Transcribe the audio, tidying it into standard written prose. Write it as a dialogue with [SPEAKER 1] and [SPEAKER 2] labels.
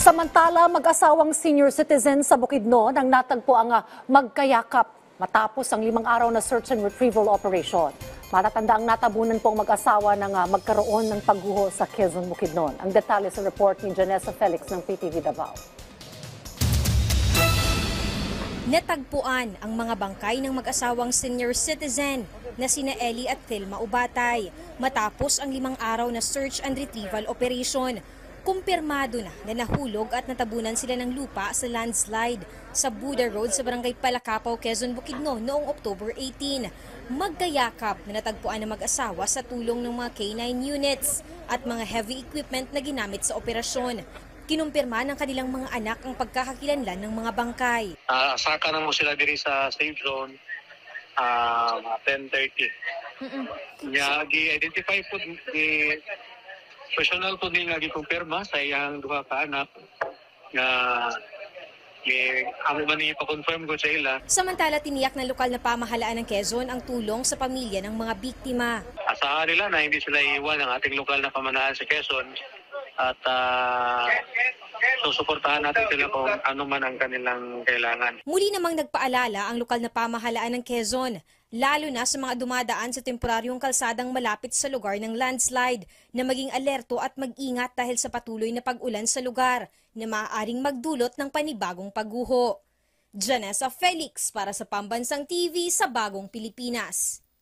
[SPEAKER 1] Samantala, mag-asawang senior citizen sa Bukidnon ang natagpo ang magkayakap matapos ang 5 araw na search and retrieval operation. Matatanda ang natabunan pong mag-asawa ng magkaroon ng pagguho sa Quezon, Bukidnon. Ang detalye sa report ni Janessa Felix ng PTV Davao.
[SPEAKER 2] Natagpuan ang mga bangkay ng mag-asawang senior citizen na sina Ellie at Thelma Ubatay matapos ang 5 araw na search and retrieval operation. Kumpirmado na nahulog at natabunan sila ng lupa sa landslide sa Buda Road sa barangay Palakapaw, Quezon, Bukidnon noong October 18. Magkayakap na natagpuan ng mag-asawa sa tulong ng mga K9 units at mga heavy equipment na ginamit sa operasyon. Kinumpirma ng kanilang mga anak ang pagkakakilanlan ng mga bangkay.
[SPEAKER 3] Saka na mo sila diri sa safe zone 10:30. Gi-identify po di personal po din nga gikumpirma sa iyang duha ka anak nga amo man ni pa-confirm ko sa ila.
[SPEAKER 2] Samantala, tiniyak ng lokal na pamahalaan ng Quezon ang tulong sa pamilya ng mga biktima.
[SPEAKER 3] Asahan nila na hindi sila iiwan ng ating lokal na pamahalaan sa Quezon at susuportahan natin sila kung ano man ang kanilang kailangan.
[SPEAKER 2] Muli namang nagpaalala ang lokal na pamahalaan ng Quezon, lalo na sa mga dumadaan sa temporaryong kalsadang malapit sa lugar ng landslide, na maging alerto at mag-ingat dahil sa patuloy na pag-ulan sa lugar na maaaring magdulot ng panibagong pagguho. Janessa Felix para sa Pambansang TV sa Bagong Pilipinas.